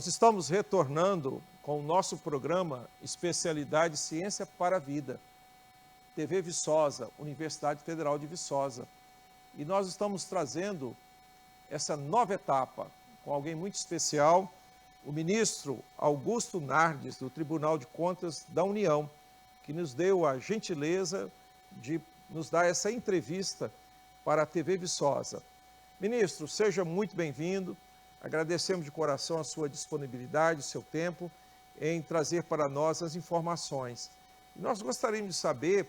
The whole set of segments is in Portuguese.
Nós estamos retornando com o nosso programa Especialidade Ciência para a Vida, TV Viçosa, Universidade Federal de Viçosa. E nós estamos trazendo essa nova etapa com alguém muito especial, o ministro Augusto Nardes, do Tribunal de Contas da União, que nos deu a gentileza de nos dar essa entrevista para a TV Viçosa. Ministro, seja muito bem-vindo. Agradecemos de coração a sua disponibilidade, o seu tempo em trazer para nós as informações. E nós gostaríamos de saber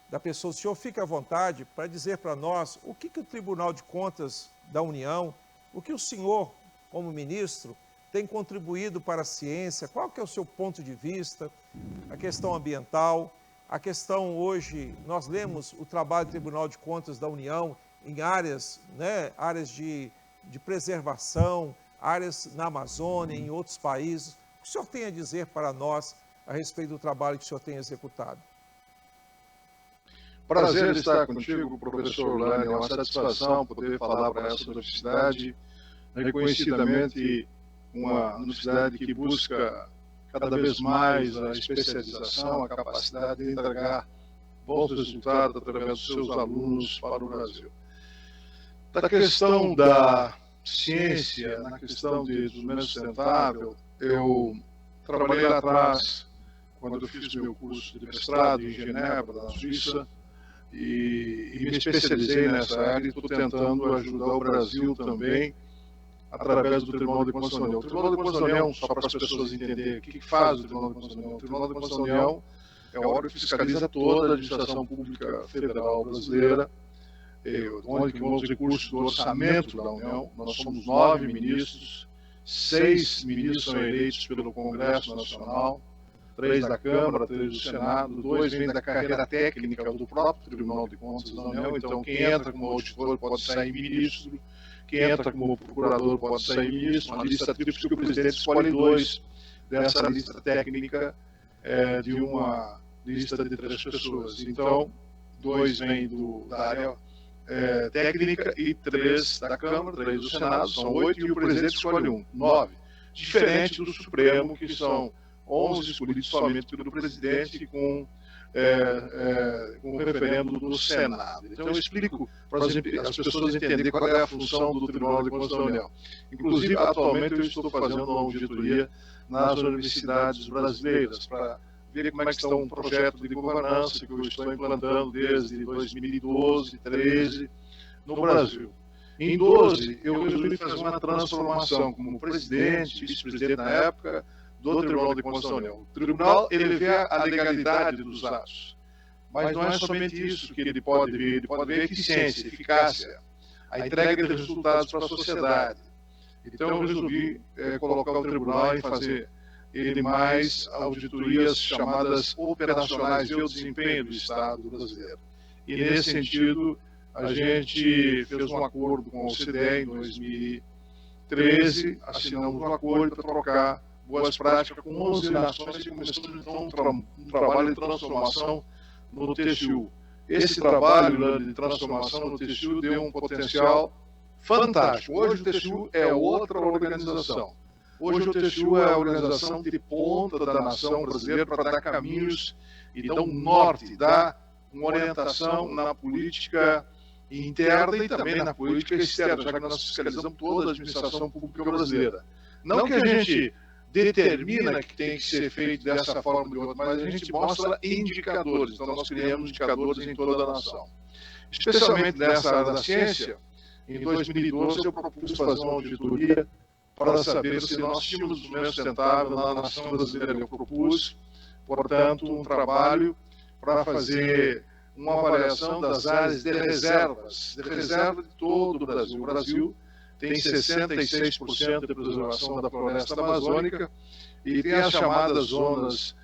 da pessoa, o senhor fique à vontade para dizer para nós o que o Tribunal de Contas da União, o que o senhor, como ministro, tem contribuído para a ciência, qual que é o seu ponto de vista, a questão ambiental, a questão hoje, nós lemos o trabalho do Tribunal de Contas da União em áreas, áreas de preservação, áreas na Amazônia, em outros países. O que o senhor tem a dizer para nós a respeito do trabalho que o senhor tem executado? Prazer estar contigo, professor Orlando. É uma satisfação poder falar para essa universidade, reconhecidamente uma universidade que busca cada vez mais a especialização, a capacidade de entregar bons resultados através dos seus alunos para o Brasil. Da questão da ciência, na questão de desenvolvimento sustentável, eu trabalhei lá atrás, quando eu fiz meu curso de mestrado em Genebra, na Suíça, e me especializei nessa área e estou tentando ajudar o Brasil também através do Tribunal de Contas da União. O Tribunal de Contas da União, só para as pessoas entenderem o que faz o Tribunal de Contas da União, o Tribunal de Contas da União é o órgão que fiscaliza toda a administração pública federal brasileira, onde que vão os recursos do orçamento da União. Nós somos 9 ministros, 6 ministros são eleitos pelo Congresso Nacional, 3 da Câmara, 3 do Senado, 2 vêm da carreira técnica do próprio Tribunal de Contas da União. Então, quem entra como auditor pode sair ministro, quem entra como procurador pode sair ministro. Uma lista tríplice que o presidente escolhe 2 dessa lista técnica de uma lista de 3 pessoas. Então, 2 vêm da área técnica e 3 da Câmara, 3 do Senado, são 8, e o presidente escolhe 1, 9. Diferente do Supremo, que são 11 escolhidos somente pelo presidente com referendo no Senado. Então, eu explico para as pessoas entenderem qual é a função do Tribunal de Contas da União. Inclusive, atualmente, eu estou fazendo uma auditoria nas universidades brasileiras para ver como é que está um projeto de governança que eu estou implantando desde 2012, 2013, no Brasil. Em 2012, eu resolvi fazer uma transformação como presidente, vice-presidente na época, do Tribunal de Contas da União. O tribunal, ele vê a legalidade dos atos, mas não é somente isso que ele pode ver a eficiência, a eficácia, a entrega de resultados para a sociedade. Então, eu resolvi colocar o tribunal e fazer ele mais auditorias chamadas operacionais e o desempenho do Estado brasileiro. E, nesse sentido, a gente fez um acordo com a OCDE em 2013, assinamos um acordo para trocar boas práticas com 11 nações e começamos então um trabalho de transformação no TCU. Esse trabalho de transformação no TCU deu um potencial fantástico. Hoje o TCU é outra organização. Hoje o TCU é a organização de ponta da nação brasileira para dar caminhos e dar um norte, dar uma orientação na política interna e também na política externa, já que nós fiscalizamos toda a administração pública brasileira. Não que a gente determina que tem que ser feito dessa forma ou de outra, mas a gente mostra indicadores. Então, nós criamos indicadores em toda a nação. Especialmente nessa área da ciência, em 2012 eu propus fazer uma auditoria para saber se nós tínhamos desenvolvimento sustentável na nação brasileira. Eu propus, portanto, um trabalho para fazer uma avaliação das áreas de reservas, de reserva de todo o Brasil. O Brasil tem 66% de preservação da floresta amazônica e tem as chamadas zonas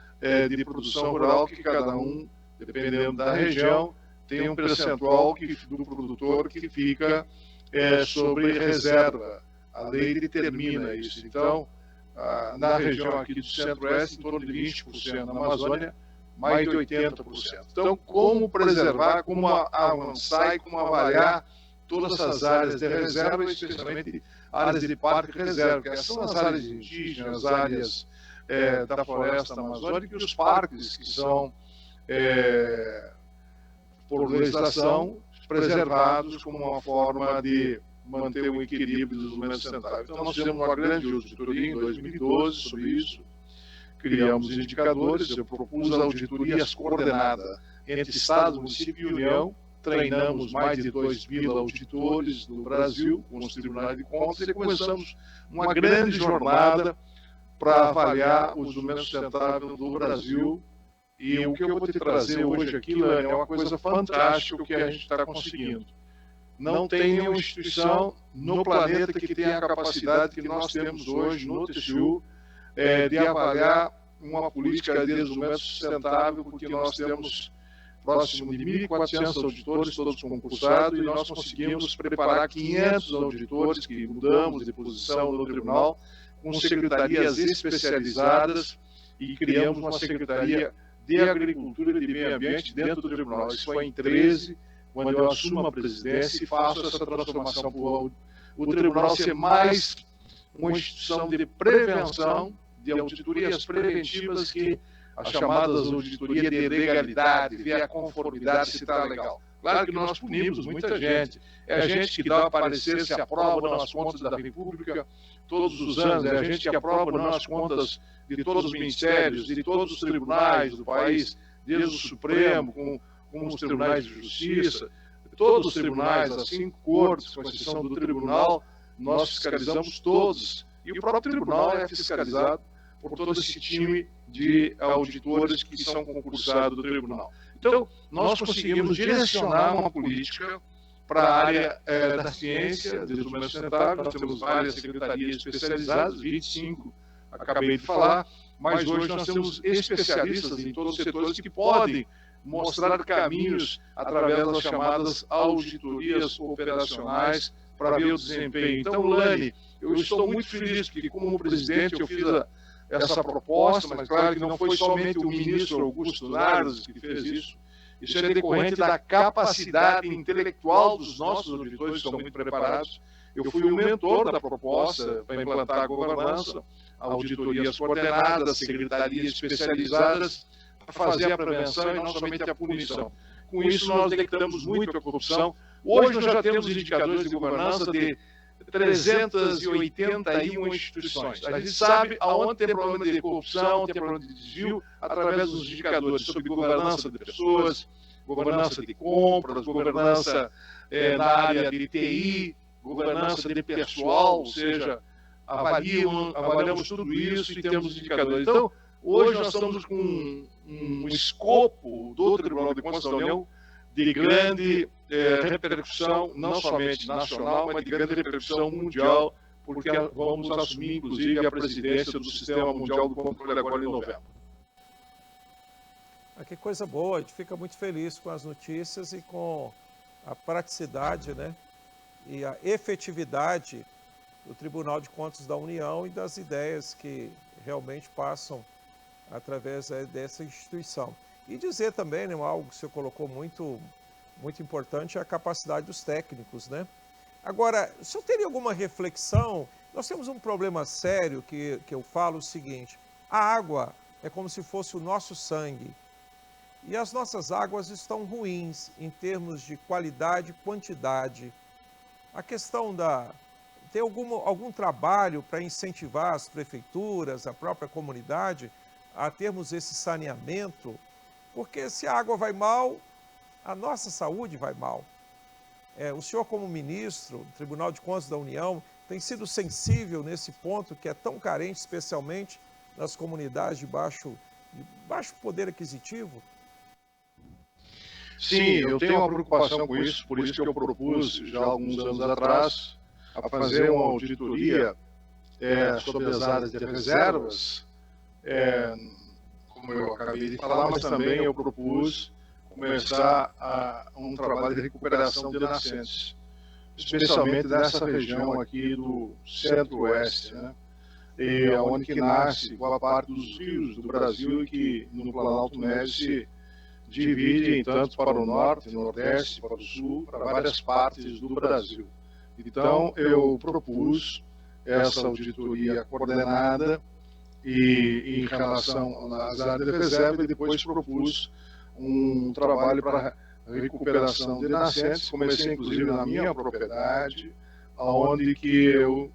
de produção rural que cada um, dependendo da região, tem um percentual do produtor que fica sobre reserva. A lei determina isso. Então, na região aqui do Centro-Oeste, em torno de 20%, na Amazônia, mais de 80%. Então, como preservar, como avançar e como avaliar todas as áreas de reserva, especialmente áreas de parque reserva, que são as áreas indígenas, as áreas da floresta amazônica e os parques que são, por legislação, preservados como uma forma de manter o equilíbrio do desenvolvimento sustentável. Então, nós fizemos uma grande auditoria em 2012 sobre isso, criamos indicadores, eu propus auditorias coordenadas entre Estado, município e União, treinamos mais de 2.000 auditores no Brasil, com os tribunais de contas, e começamos uma grande jornada para avaliar o desenvolvimento sustentável do Brasil. E o que eu vou te trazer hoje aqui, Lani, é uma coisa fantástica o que a gente está conseguindo. Não tem nenhuma instituição no planeta que tenha a capacidade que nós temos hoje no TCU de avaliar uma política de desenvolvimento sustentável, porque nós temos próximo de 1.400 auditores, todos concursados, e nós conseguimos preparar 500 auditores que mudamos de posição no tribunal, com secretarias especializadas, e criamos uma secretaria de Agricultura e de Meio Ambiente dentro do tribunal. Isso foi em 13, quando eu assumo a presidência e faço essa transformação para o tribunal ser mais uma instituição de prevenção, de auditorias preventivas, que as chamadas auditorias de legalidade, ver a conformidade se está legal. Claro que nós punimos muita gente, é a gente que dá parecer se aprova ou não as contas da República todos os anos, é a gente que aprova ou não as contas de todos os ministérios, de todos os tribunais do país, desde o Supremo, com os tribunais de justiça, todos os tribunais, as 5 cortes, com exceção do tribunal, nós fiscalizamos todos. E o próprio tribunal é fiscalizado por todo esse time de auditores que são concursados do tribunal. Então, nós conseguimos direcionar uma política para a área da ciência, do desenvolvimento sustentável. Nós temos várias secretarias especializadas, 25, acabei de falar, mas hoje nós temos especialistas em todos os setores que podem mostrar caminhos através das chamadas auditorias operacionais para ver o desempenho. Então, Lani, eu estou muito feliz, porque como presidente eu fiz essa proposta, mas claro que não foi somente o ministro Augusto Nardes que fez isso. Isso é decorrente da capacidade intelectual dos nossos auditores, que estão muito preparados. Eu fui o mentor da proposta para implantar a governança, auditorias coordenadas, secretarias especializadas, para fazer a prevenção e não somente a punição. Com isso, nós detectamos muito a corrupção. Hoje, nós já temos indicadores de governança de 381 instituições. A gente sabe aonde tem problema de corrupção, tem problema de desvio, através dos indicadores sobre governança de pessoas, governança de compras, governança na área de TI, governança de pessoal, ou seja, avaliamos tudo isso e temos indicadores. Então, hoje nós estamos com um escopo do Tribunal de Contas da União de grande repercussão, não somente nacional, mas de grande repercussão mundial, porque vamos assumir, inclusive, a presidência do Sistema Mundial do Controle agora em novembro. Que coisa boa, a gente fica muito feliz com as notícias e com a praticidade, né, e a efetividade do Tribunal de Contas da União e das ideias que realmente passam através dessa instituição. E dizer também, né, algo que o senhor colocou muito importante, é a capacidade dos técnicos, né? Agora, o senhor teria alguma reflexão? Nós temos um problema sério que eu falo o seguinte: a água é como se fosse o nosso sangue. E as nossas águas estão ruins em termos de qualidade e quantidade. A questão tem algum trabalho para incentivar as prefeituras, a própria comunidade, a termos esse saneamento? Porque se a água vai mal, a nossa saúde vai mal. O senhor, como ministro do Tribunal de Contas da União, tem sido sensível nesse ponto que é tão carente, especialmente nas comunidades de baixo poder aquisitivo? Sim, eu tenho uma preocupação com isso, por isso que eu propus, já há alguns anos atrás, a fazer uma auditoria sobre as áreas de reservas, como eu acabei de falar, mas também eu propus começar um trabalho de recuperação de nascentes, especialmente dessa região aqui do centro-oeste, né? E onde que nasce boa parte dos rios do Brasil e que no Planalto Médio divide, tanto para o norte, nordeste, para o sul, para várias partes do Brasil. Então, eu propus essa auditoria coordenada e em relação às áreas de reserva, e depois propus um trabalho para recuperação de nascentes. Comecei, inclusive, na minha propriedade, onde que eu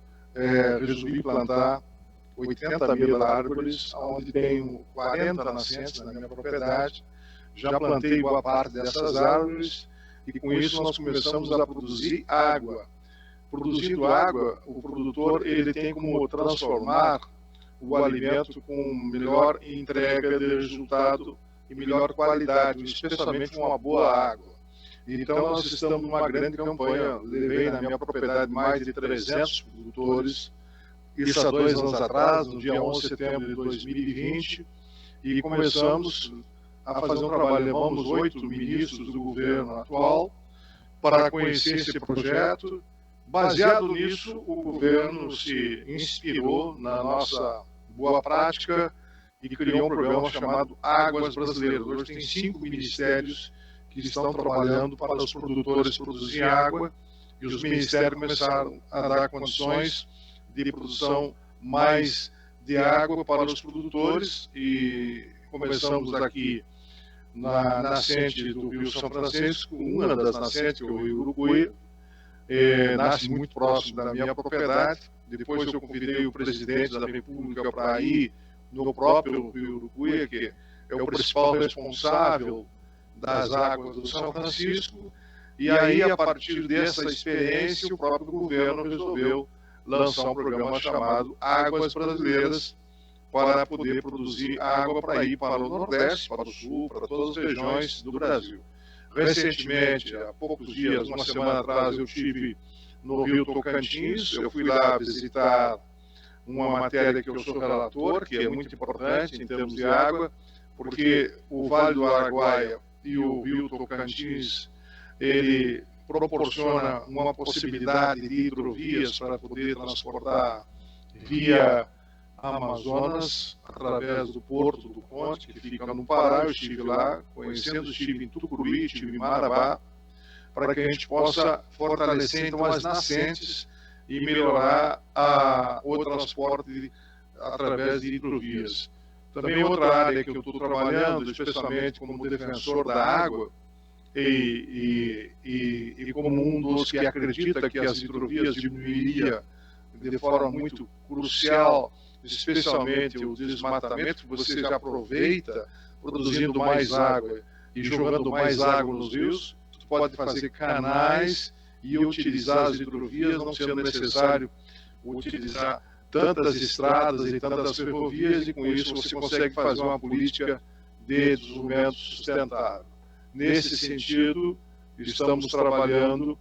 resolvi plantar 80 mil árvores, onde tenho 40 nascentes na minha propriedade. Já plantei boa parte dessas árvores e com isso nós começamos a produzir água. Produzindo água, o produtor ele tem como transformar o alimento com melhor entrega de resultado e melhor qualidade, especialmente com uma boa água. Então nós estamos numa grande campanha, levei na minha propriedade mais de 300 produtores, isso há 2 anos atrás, no dia 11 de setembro de 2020, e começamos a fazer um trabalho. Levamos 8 ministros do governo atual para conhecer esse projeto. Baseado nisso, o governo se inspirou na nossa boa prática e criou um programa chamado Águas Brasileiras. Hoje tem 5 ministérios que estão trabalhando para os produtores produzirem água, e os ministérios começaram a dar condições de produção mais de água para os produtores, e começamos aqui na nascente do Rio São Francisco, uma das nascentes, o Rio Urucuí, nasce muito próximo da minha propriedade. Depois eu convidei o presidente da República para ir no próprio Rio Urucuí, que é o principal responsável das águas do São Francisco, e aí, a partir dessa experiência, o próprio governo resolveu lançar um programa chamado Águas Brasileiras, para poder produzir água para ir para o Nordeste, para o Sul, para todas as regiões do Brasil. Recentemente, há poucos dias, uma semana atrás, eu estive no Rio Tocantins. Eu fui lá visitar uma matéria que eu sou relator, que é muito importante em termos de água, porque o Vale do Araguaia e o Rio Tocantins, ele proporciona uma possibilidade de hidrovias para poder transportar via Amazonas, através do Porto do Conde, que fica no Pará. Eu estive lá, conhecendo, estive em Tucuruí, estive em Marabá, para que a gente possa fortalecer então as nascentes e melhorar o transporte através de hidrovias. Também outra área que eu estou trabalhando, especialmente como defensor da água, e como um dos que acredita que as hidrovias diminuiria de forma muito crucial, especialmente o desmatamento, que você já aproveita produzindo mais água e jogando mais água nos rios. Tu pode fazer canais e utilizar as hidrovias, não sendo necessário utilizar tantas estradas e tantas ferrovias, e com isso você consegue fazer uma política de desenvolvimento sustentável. Nesse sentido, estamos trabalhando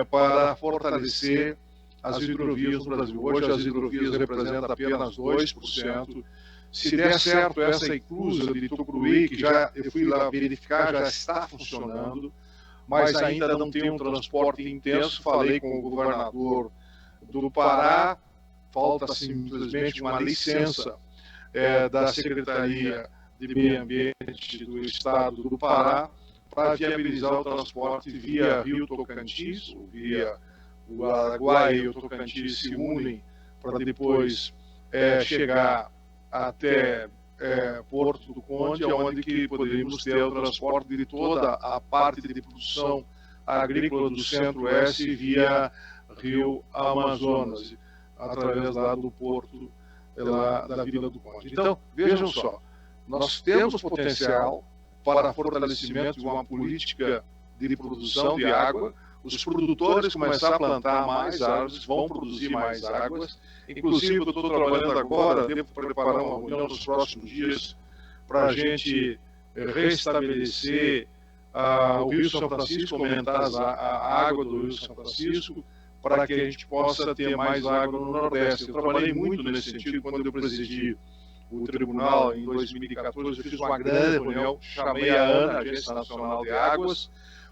para fortalecer as hidrovias no Brasil. Hoje as hidrovias representam apenas 2%. Se der certo essa inclusa de Tucuruí, que já eu fui lá verificar, já está funcionando, mas ainda não tem um transporte intenso. Falei com o governador do Pará, falta simplesmente uma licença da Secretaria de Meio Ambiente do Estado do Pará para viabilizar o transporte via Rio Tocantins, ou via o Araguaia e o Tocantins se unem para depois chegar até Porto do Conde, onde que poderíamos ter o transporte de toda a parte de produção agrícola do Centro-Oeste via Rio Amazonas, através lá do porto lá da Vila do Conde. Então, vejam só, nós temos potencial para fortalecimento de uma política de produção de água. Os produtores começar a plantar mais árvores, vão produzir mais águas. Inclusive, eu estou trabalhando agora, devo preparar uma reunião nos próximos dias para a gente restabelecer o Rio São Francisco, aumentar a água do Rio São Francisco, para que a gente possa ter mais água no Nordeste. Eu trabalhei muito nesse sentido quando eu presidi o tribunal em 2014. Eu fiz uma grande reunião, chamei a ANA, Agência Nacional de Águas,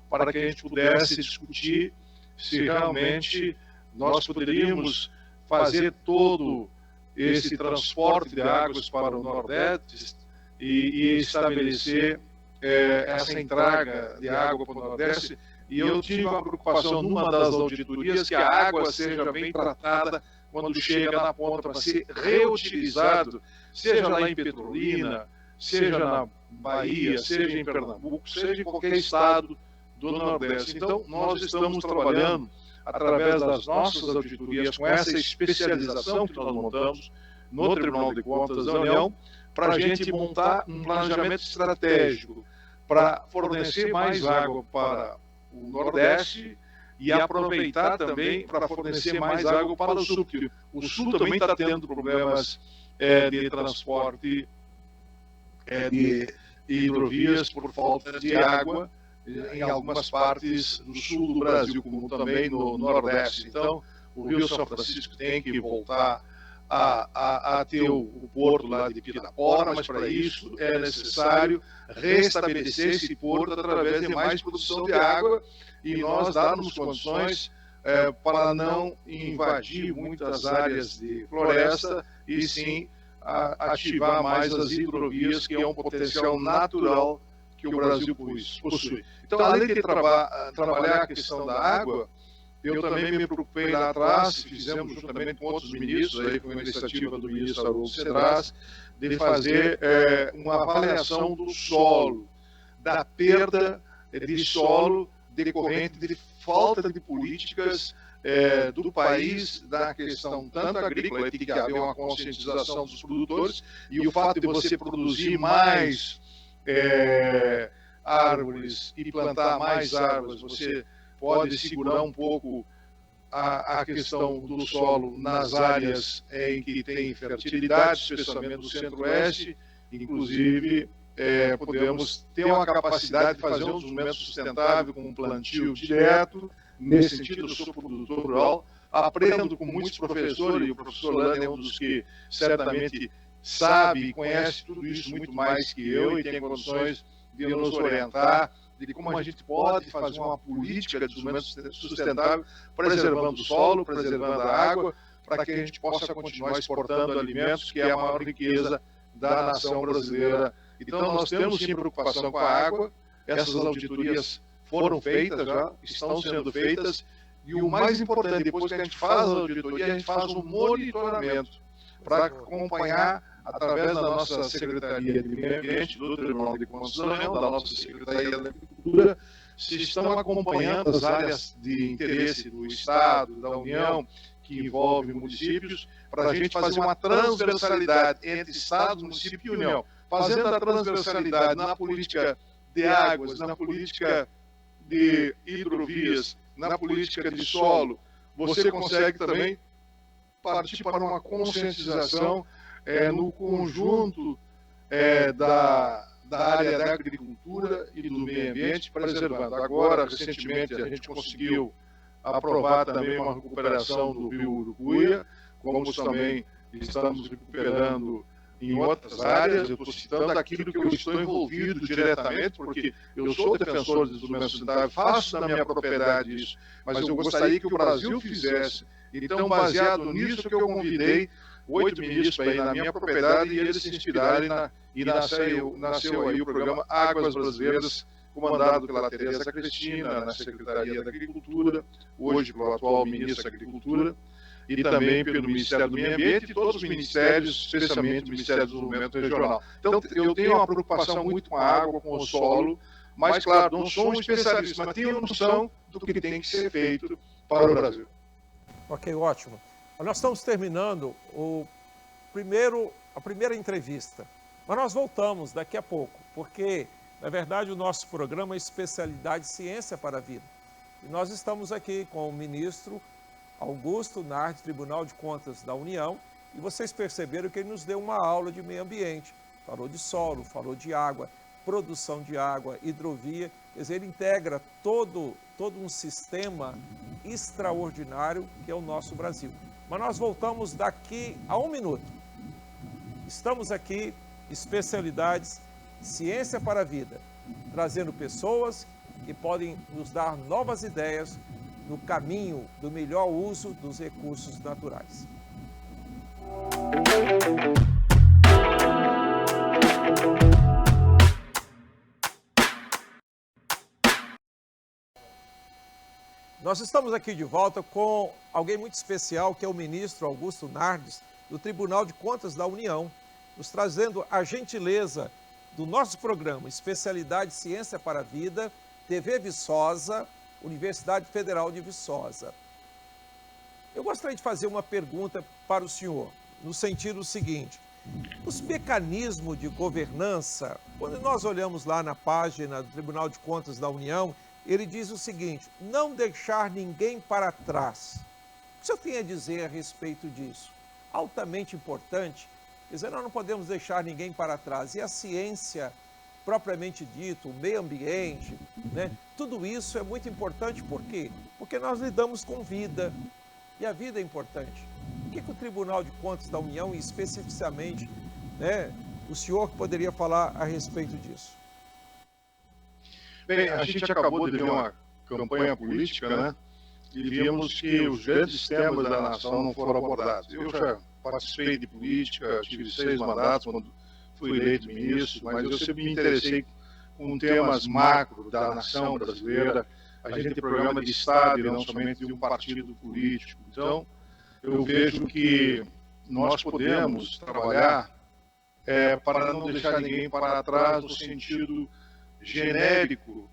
para que a gente pudesse discutir se realmente nós poderíamos fazer todo esse transporte de águas para o Nordeste e estabelecer essa entrega de água para o Nordeste, e eu tive uma preocupação numa das auditorias que a água seja bem tratada quando chega na ponta para ser reutilizado, seja lá em Petrolina, seja na Bahia, seja em Pernambuco, seja em qualquer estado do Nordeste. Então, nós estamos trabalhando através das nossas auditorias com essa especialização que nós montamos no Tribunal de Contas da União, para a gente montar um planejamento estratégico para fornecer mais água para o Nordeste e aproveitar também para fornecer mais água para o Sul, porque o Sul também está tendo problemas de transporte de hidrovias por falta de água em algumas partes do sul do Brasil, como também no Nordeste. Então, o Rio São Francisco tem que voltar a ter o porto lá de Pirapora, mas para isso é necessário restabelecer esse porto através de mais produção de água e nós darmos condições para não invadir muitas áreas de floresta e sim ativar mais as hidrovias, que é um potencial natural que o Brasil possui. Então, além de trabalhar a questão da água, eu também me preocupei lá atrás, fizemos juntamente com outros ministros, aí, com a iniciativa do ministro Haroldo Cedras, de fazer uma avaliação do solo, da perda de solo decorrente de falta de políticas do país, da questão tanto agrícola, tem que haver uma conscientização dos produtores, e o fato de você produzir mais árvores e plantar mais árvores, você pode segurar um pouco a questão do solo nas áreas em que tem fertilidade, especialmente no Centro-Oeste. Inclusive, podemos ter uma capacidade de fazer um desenvolvimento sustentável com um plantio direto. Nesse sentido, eu sou produtor rural, aprendo com muitos professores, e o professor Lana é um dos que certamente sabe e conhece tudo isso muito mais que eu e tem condições de nos orientar de como a gente pode fazer uma política de desenvolvimento sustentável, preservando o solo, preservando a água, para que a gente possa continuar exportando alimentos, que é a maior riqueza da nação brasileira. Então, nós temos sim preocupação com a água, essas auditorias foram feitas já, estão sendo feitas, e o mais importante, depois que a gente faz a auditoria, a gente faz um monitoramento para acompanhar, através da nossa Secretaria de Meio Ambiente, do Tribunal de Contas da União, da nossa Secretaria da Agricultura, se estão acompanhando as áreas de interesse do Estado, da União, que envolve municípios, para a gente fazer uma transversalidade entre Estado, município e União. Fazendo a transversalidade na política de águas, na política de hidrovias, na política de solo, você consegue também partir para uma conscientização no conjunto da área da agricultura e do meio ambiente, preservando. Agora, recentemente, a gente conseguiu aprovar também uma recuperação do rio Uruguaia, como também estamos recuperando em outras áreas. Eu estou citando aquilo que eu estou envolvido diretamente, porque eu sou defensor do desenvolvimento sustentável, faço na minha propriedade isso, mas eu gostaria que o Brasil fizesse. Então, baseado nisso que eu convidei 8 ministros aí na minha propriedade e eles se inspirarem e nasceu aí o programa Águas Brasileiras, comandado pela Tereza Cristina, na Secretaria da Agricultura, hoje pelo atual ministro da Agricultura, e também pelo Ministério do Meio Ambiente e todos os ministérios, especialmente o Ministério do Desenvolvimento Regional. Então, eu tenho uma preocupação muito com a água, com o solo, mas, claro, não sou um especialista, mas tenho noção do que tem que ser feito para o Brasil. Ok, ótimo. Nós estamos terminando a primeira entrevista, mas nós voltamos daqui a pouco, porque, na verdade, o nosso programa é Especialidade Ciência para a Vida. E nós estamos aqui com o ministro Augusto Nardes, Tribunal de Contas da União, e vocês perceberam que ele nos deu uma aula de meio ambiente. Falou de solo, falou de água, produção de água, hidrovia, quer dizer, ele integra todo um sistema extraordinário que é o nosso Brasil. Mas nós voltamos daqui a 1 minuto. Estamos aqui, Especialidades Ciência para a Vida, trazendo pessoas que podem nos dar novas ideias no caminho do melhor uso dos recursos naturais. Nós estamos aqui de volta com alguém muito especial, que é o ministro Augusto Nardes, do Tribunal de Contas da União, nos trazendo a gentileza do nosso programa Especialidade Ciência para a Vida, TV Viçosa, Universidade Federal de Viçosa. Eu gostaria de fazer uma pergunta para o senhor, no sentido seguinte: os mecanismos de governança, quando nós olhamos lá na página do Tribunal de Contas da União, ele diz o seguinte: não deixar ninguém para trás. O que o senhor tem a dizer a respeito disso? Altamente importante. Quer dizer, nós não podemos deixar ninguém para trás. E a ciência, propriamente dito, o meio ambiente, né? Tudo isso é muito importante. Por quê? Porque nós lidamos com vida. E a vida é importante. O que o Tribunal de Contas da União, e especificamente, né, o senhor poderia falar a respeito disso? Bem, a gente acabou de ver uma campanha política, né? E vimos que os grandes temas da nação não foram abordados. Eu já participei de política, tive 6 mandatos quando fui eleito ministro, mas eu sempre me interessei com temas macro da nação brasileira. A gente tem programa de Estado e não somente de um partido político. Então, eu vejo que nós podemos trabalhar para não deixar ninguém para trás no sentido genérico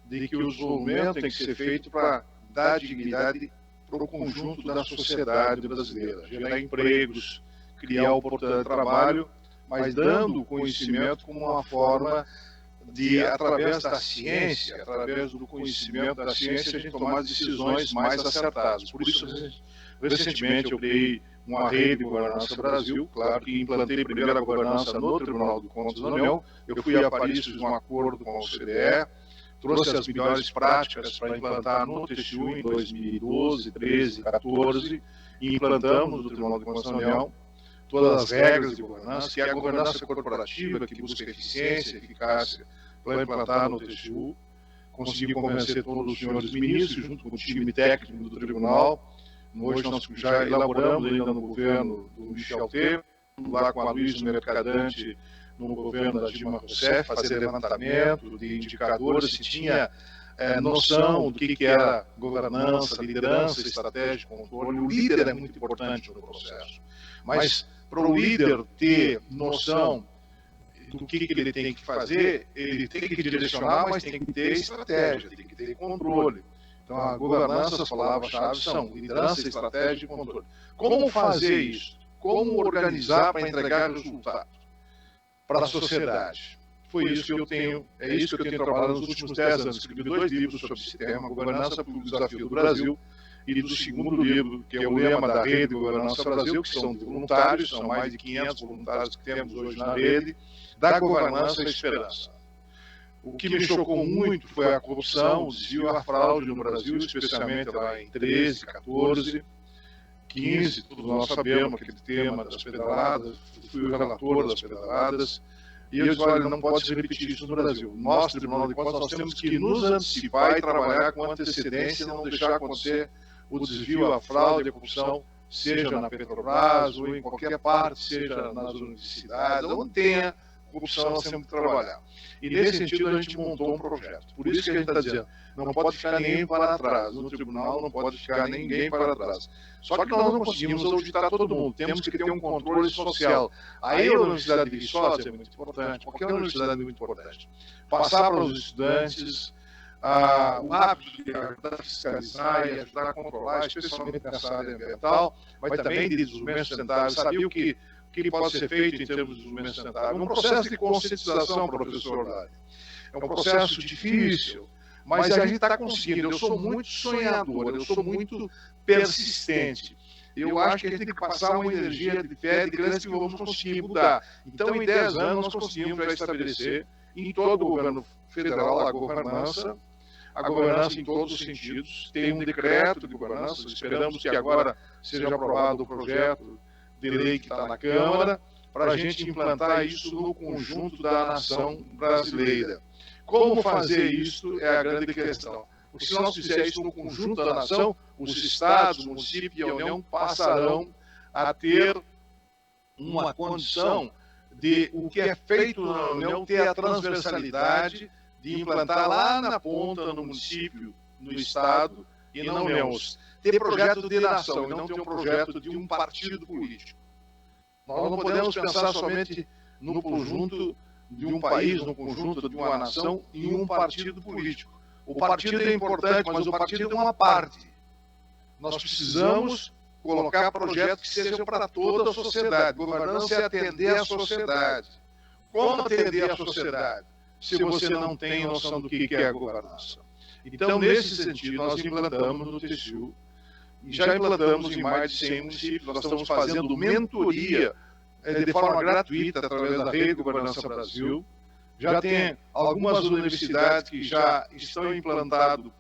de que o desenvolvimento tem que ser feito para dar dignidade para o conjunto da sociedade brasileira, gerar empregos, criar oportunidade de trabalho, mas dando conhecimento como uma forma de, através da ciência, através do conhecimento da ciência, a gente tomar decisões mais acertadas. Por isso, recentemente, eu criei uma rede de governança Brasil, claro que implantei primeiro a governança no Tribunal de Contas da União. Eu fui a Paris, fiz um acordo com a OCDE, trouxe as melhores práticas para implantar no TCU em 2012, 13, 14, e implantamos no Tribunal de Contas da União todas as regras de governança, que é a governança corporativa, que busca eficiência, eficácia, para implantar no TCU. Consegui convencer todos os senhores ministros, junto com o time técnico do Tribunal. Hoje nós já elaboramos ainda no governo do Michel Temer, lá com a Luiz Mercadante, no governo da Dilma Rousseff, fazer levantamento de indicadores, se tinha noção do que era governança, liderança, estratégia, controle. O líder é muito importante no processo, mas para o líder ter noção do que ele tem que fazer, ele tem que direcionar, mas tem que ter estratégia, tem que ter controle. Então, a governança, as palavras-chave são liderança, estratégia e controle. Como fazer isso? Como organizar para entregar resultados para a sociedade? Foi isso que eu tenho, é isso que eu tenho trabalhado nos últimos 10 anos. Escrevi 2 livros sobre esse tema, Governança para o Desafio do Brasil, e do segundo livro, que é o lema da Rede Governança Brasil, que são voluntários, são mais de 500 voluntários que temos hoje na rede, da governança e esperança. O que me chocou muito foi a corrupção, o desvio e a fraude no Brasil, especialmente lá em 13, 14, 15, todos nós sabemos aquele tema das pedaladas, fui o relator das pedaladas, e eu disse, olha, não pode se repetir isso no Brasil. Nós, Tribunal de Contas, nós temos que nos antecipar e trabalhar com antecedência e não deixar acontecer o desvio, a fraude e a corrupção, seja na Petrobras ou em qualquer parte, seja nas universidades, onde tenha corrupção, nós temos que trabalhar. E nesse sentido a gente montou um projeto. Por isso que a gente está dizendo, não pode ficar ninguém para trás. No tribunal não pode ficar ninguém para trás. Só que nós não conseguimos auditar todo mundo. Temos que ter um controle social. Aí a Universidade de Viçosa é muito importante, qualquer universidade é muito importante. Passar para os estudantes o hábito de ajudar a fiscalizar e ajudar a controlar, especialmente nessa área ambiental, mas também de desenvolvimento sustentável, saber o que pode ser feito em termos de desenvolvimento sustentável. É um processo de conscientização, professor Lário. É um processo difícil, mas a gente está conseguindo. Eu sou muito sonhador, eu sou muito persistente. Eu acho que a gente tem que passar uma energia de fé, de crença que vamos conseguir mudar. Então, em 10 anos, nós conseguimos já estabelecer em todo o governo federal a governança em todos os sentidos. Tem um decreto de governança, esperamos que agora seja aprovado o projeto de lei que está na Câmara, para a gente implantar isso no conjunto da nação brasileira. Como fazer isso é a grande questão. Porque se nós fizermos isso no conjunto da nação, os estados, o município e a União passarão a ter uma condição de o que é feito na União ter a transversalidade de implantar lá na ponta, no município, no estado, e não união-se. Ter projeto de nação e não ter um projeto de um partido político. Nós não podemos pensar somente no conjunto de um país, no conjunto de uma nação, em um partido político. O partido é importante, mas o partido é uma parte. Nós precisamos colocar projetos que sejam para toda a sociedade. Governança é atender a sociedade. Como atender a sociedade se você não tem noção do que é a governança? Então, nesse sentido, nós implantamos no TCU, e já implantamos em mais de 100 municípios, nós estamos fazendo mentoria de forma gratuita através da Rede Governança Brasil. Já tem algumas universidades que já estão implantando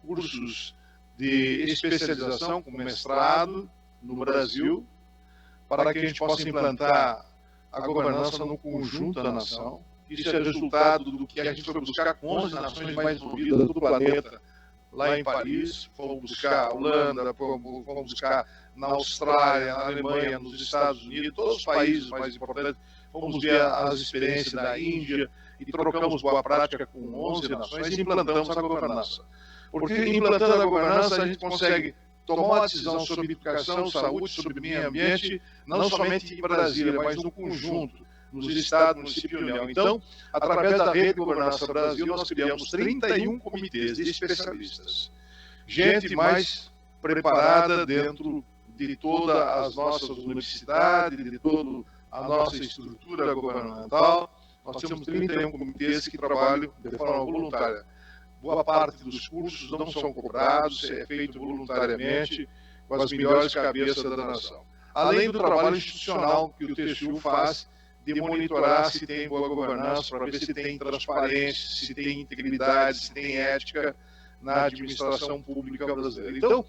cursos de especialização com mestrado no Brasil, para que a gente possa implantar a governança no conjunto da nação. Isso é resultado do que a gente foi buscar com 11 nações mais envolvidas do planeta, lá em Paris, fomos buscar a Holanda, fomos buscar na Austrália, na Alemanha, nos Estados Unidos, todos os países mais importantes, fomos ver as experiências da Índia e trocamos boa prática com 11 nações e implantamos a governança. Porque implantando a governança a gente consegue tomar uma decisão sobre educação, saúde, sobre meio ambiente, não somente em Brasília, mas no conjunto, nos estados, municípios e União. Então, através da Rede Governança Brasil, nós criamos 31 comitês de especialistas. Gente mais preparada dentro de todas as nossas universidades, de toda a nossa estrutura governamental. Nós temos 31 comitês que trabalham de forma voluntária. Boa parte dos cursos não são cobrados, é feito voluntariamente, com as melhores cabeças da nação. Além do trabalho institucional que o TCU faz, de monitorar se tem boa governança, para ver se tem transparência, se tem integridade, se tem ética na administração pública brasileira. Então,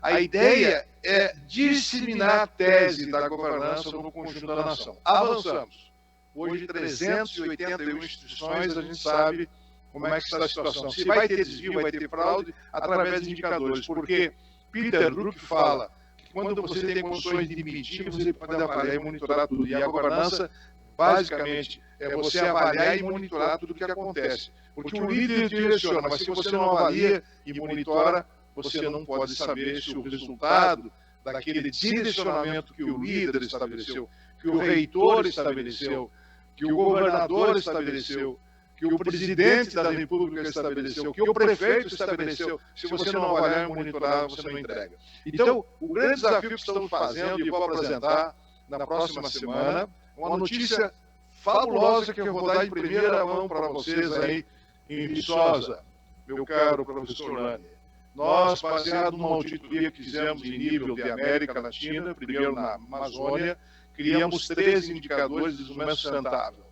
a ideia é disseminar a tese da governança no conjunto da nação. Avançamos. Hoje, 381 instituições, a gente sabe como é que está a situação. Se vai ter desvio, vai ter fraude, através de indicadores. Porque Peter Drucker fala que quando você tem condições de medir, você pode avaliar e monitorar tudo. E a governança, basicamente, é você avaliar e monitorar tudo o que acontece. Porque o líder direciona, mas se você não avalia e monitora, você não pode saber se o resultado daquele direcionamento que o líder estabeleceu, que o reitor estabeleceu, que o governador estabeleceu, que o presidente da República estabeleceu, que o prefeito estabeleceu, se você não avaliar e monitorar, você não entrega. Então, o grande desafio que estamos fazendo, e vou apresentar na próxima semana, uma notícia fabulosa que eu vou dar em primeira mão para vocês aí em Viçosa, meu caro professor Lani. Nós, baseado numa auditoria que fizemos em nível de América Latina, primeiro na Amazônia, criamos 13 indicadores de desenvolvimento sustentável.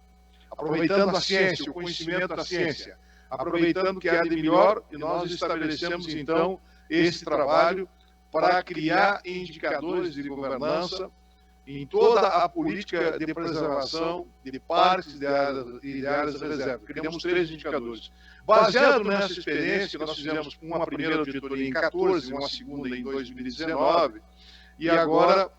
Aproveitando a ciência, o conhecimento da ciência, aproveitando o que há de melhor, e nós estabelecemos, então, esse trabalho para criar indicadores de governança em toda a política de preservação de parques de áreas de reserva. Criamos 3 indicadores. Baseado nessa experiência, nós fizemos uma primeira auditoria em 14, uma segunda em 2019, e agora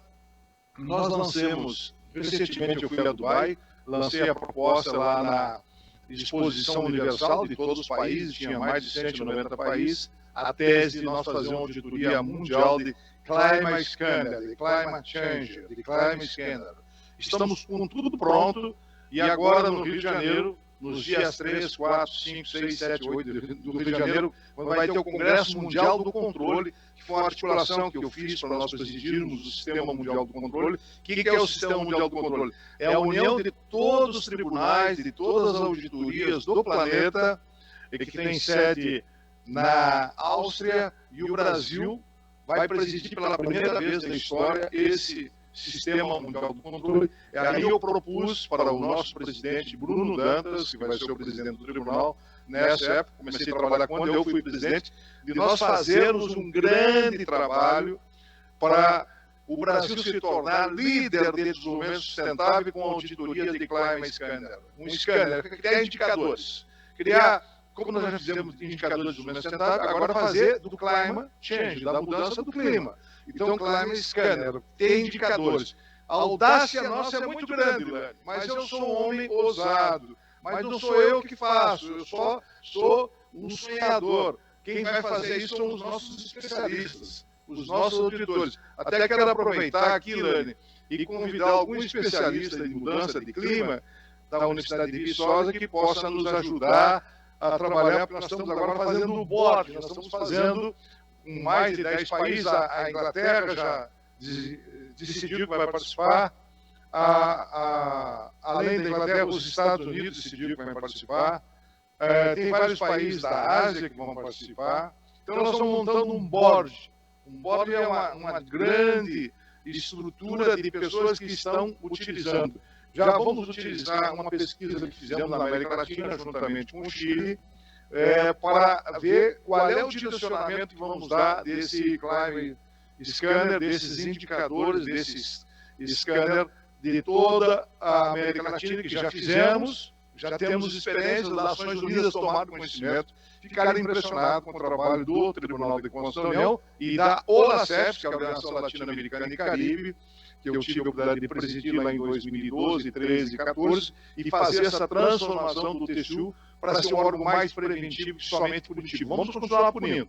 nós lancemos, recentemente eu fui a Dubai, lancei a proposta lá na Exposição Universal de todos os países, tinha mais de 190 países, a tese de nós fazer uma auditoria mundial de Climate Scanner, de Climate Change, de Climate Scanner. Estamos com tudo pronto e agora no Rio de Janeiro, nos dias 3, 4, 5, 6, 7, 8 do Rio de Janeiro, vai ter o Congresso Mundial do Controle, que foi uma articulação que eu fiz para nós presidirmos o Sistema Mundial do Controle. O que é o Sistema Mundial do Controle? É a união de todos os tribunais, de todas as auditorias do planeta, que tem sede na Áustria, e o Brasil vai presidir pela primeira vez na história esse Sistema Mundial do Controle. Aí eu propus para o nosso presidente Bruno Dantas, que vai ser o presidente do tribunal, nessa época, comecei a trabalhar quando eu fui presidente, de nós fazermos um grande trabalho para o Brasil se tornar líder de desenvolvimento sustentável com a auditoria de Climate Scanner. Um scanner, criar indicadores, como nós já fizemos indicadores de desenvolvimento sustentável, agora fazer do Climate Change, da mudança do clima. Então, Climate Scanner tem indicadores. A audácia nossa é muito grande, Lani, mas eu sou um homem ousado. Mas não sou eu que faço, eu só sou um sonhador. Quem vai fazer isso são os nossos especialistas, os nossos auditores. Até quero aproveitar aqui, Lani, e convidar algum especialista de mudança de clima da Universidade de Viçosa que possa nos ajudar a trabalhar, porque nós estamos agora fazendo o board, nós estamos fazendo com mais de 10 países, a Inglaterra já decidiu que vai participar, além da Inglaterra, os Estados Unidos decidiram que vai participar, tem vários países da Ásia que vão participar, então nós estamos montando um board. Um board é uma grande estrutura de pessoas que estão utilizando. Já vamos utilizar uma pesquisa que fizemos na América Latina, juntamente com o Chile, para ver qual é o direcionamento que vamos dar desse Climate Scanner, desses indicadores, desses scanner de toda a América Latina, que já fizemos, já temos experiências, as Nações Unidas tomaram conhecimento, ficaram impressionados com o trabalho do Tribunal de Contas da União e da OLACEF, que é a Organização Latino-Americana e Caribe, que eu tive a oportunidade de presidir lá em 2012, 13 e 14, e fazer essa transformação do TCU para ser um órgão mais preventivo que somente punitivo. Vamos continuar punindo.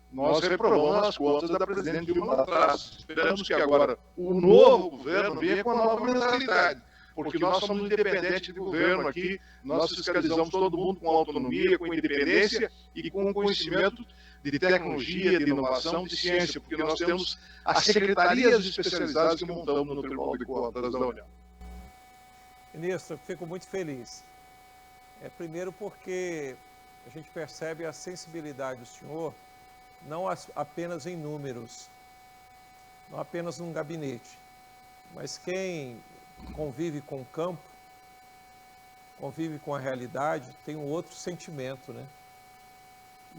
Nós reprovamos as contas da presidente Dilma lá atrás. Esperamos que agora o novo governo venha com a nova mentalidade, porque nós somos independentes de governo aqui, nós fiscalizamos todo mundo com autonomia, com independência e com conhecimento de tecnologia, de inovação, de ciência, porque nós temos as secretarias especializadas que montamos no Tribunal de Contas da União. Ministro, fico muito feliz. Primeiro porque a gente percebe a sensibilidade do senhor, não apenas em números, não apenas num gabinete, mas quem convive com o campo, convive com a realidade, tem um outro sentimento, né?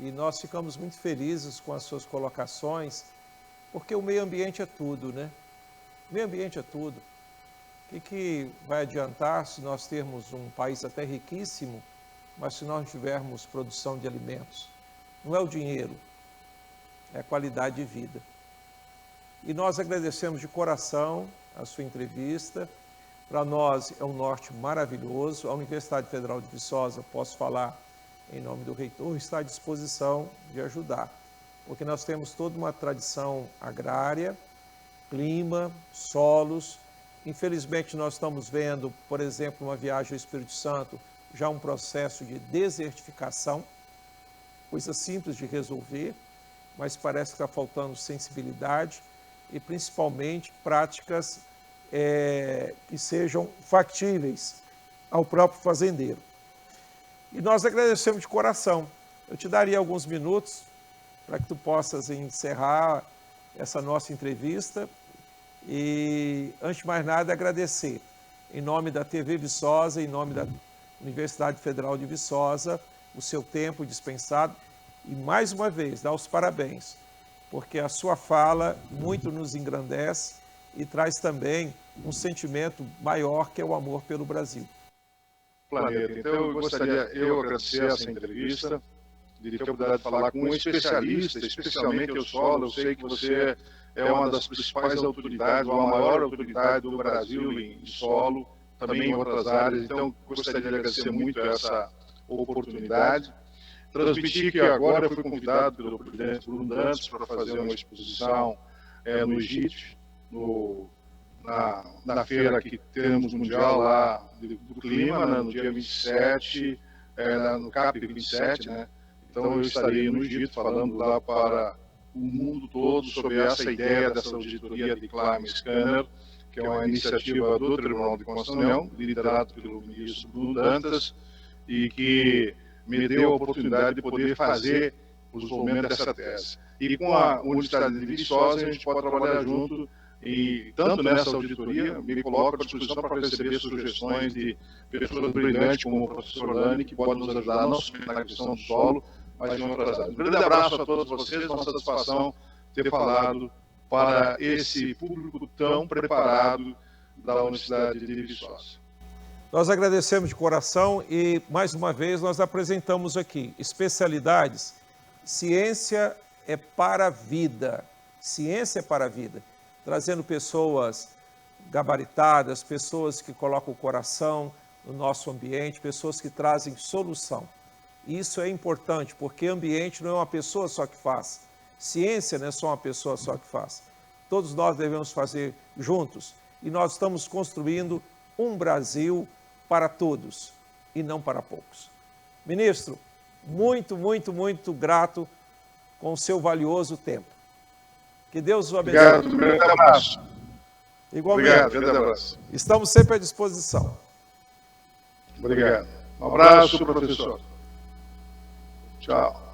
E nós ficamos muito felizes com as suas colocações, porque o meio ambiente é tudo, né? O meio ambiente é tudo. O que vai adiantar se nós termos um país até riquíssimo, mas se nós não tivermos produção de alimentos? Não é o dinheiro, é a qualidade de vida. E nós agradecemos de coração a sua entrevista. Para nós é um norte maravilhoso. A Universidade Federal de Viçosa, posso falar em nome do reitor, está à disposição de ajudar, porque nós temos toda uma tradição agrária, clima, solos. Infelizmente, nós estamos vendo, por exemplo, uma viagem ao Espírito Santo, já um processo de desertificação, coisa simples de resolver, mas parece que está faltando sensibilidade e, principalmente, práticas que sejam factíveis ao próprio fazendeiro. E nós agradecemos de coração. Eu te daria alguns minutos para que tu possas encerrar essa nossa entrevista. E, antes de mais nada, agradecer, em nome da TV Viçosa, em nome da Universidade Federal de Viçosa, o seu tempo dispensado. E, mais uma vez, dar os parabéns, porque a sua fala muito nos engrandece e traz também um sentimento maior, que é o amor pelo Brasil. Planeta. Então, eu gostaria agradecer essa entrevista, de ter a oportunidade de falar com um especialista, especialmente eu solo. Eu sei que você é uma das principais autoridades, ou a maior autoridade do Brasil em solo, também em outras áreas. Então, gostaria de agradecer muito essa oportunidade. Transmitir que agora eu fui convidado pelo presidente Bruno Dantas para fazer uma exposição no Egito, na feira que temos mundial lá do clima, né, no dia 27, no CAP 27, né? Então eu estarei no Egito falando lá para o mundo todo sobre essa ideia dessa auditoria de Climate Scanner, que é uma iniciativa do Tribunal de Contas da União, liderado pelo ministro Bruno Dantas, e que me deu a oportunidade de poder fazer o desenvolvimento dessa tese. E com a Universidade de Viçosa a gente pode trabalhar junto, e tanto nessa auditoria, me coloco à disposição para receber sugestões de pessoas brilhantes como o professor Lani, que podem nos ajudar não somente na questão do solo, mas em outras áreas. Um grande abraço a todos vocês, uma satisfação ter falado para esse público tão preparado da Universidade de Viçosa. Nós agradecemos de coração e, mais uma vez, nós apresentamos aqui especialidades. Ciência é para a vida. Ciência é para a vida. Trazendo pessoas gabaritadas, pessoas que colocam o coração, no nosso ambiente, pessoas que trazem solução. E isso é importante, porque ambiente não é uma pessoa só que faz. Ciência não é só uma pessoa só que faz. Todos nós devemos fazer juntos. E nós estamos construindo um Brasil para todos e não para poucos. Ministro, muito, muito, muito grato com o seu valioso tempo. Que Deus o abençoe. Obrigado, grande abraço. Igualmente. Obrigado, grande abraço. Estamos sempre à disposição. Obrigado. Um abraço, professor. Tchau.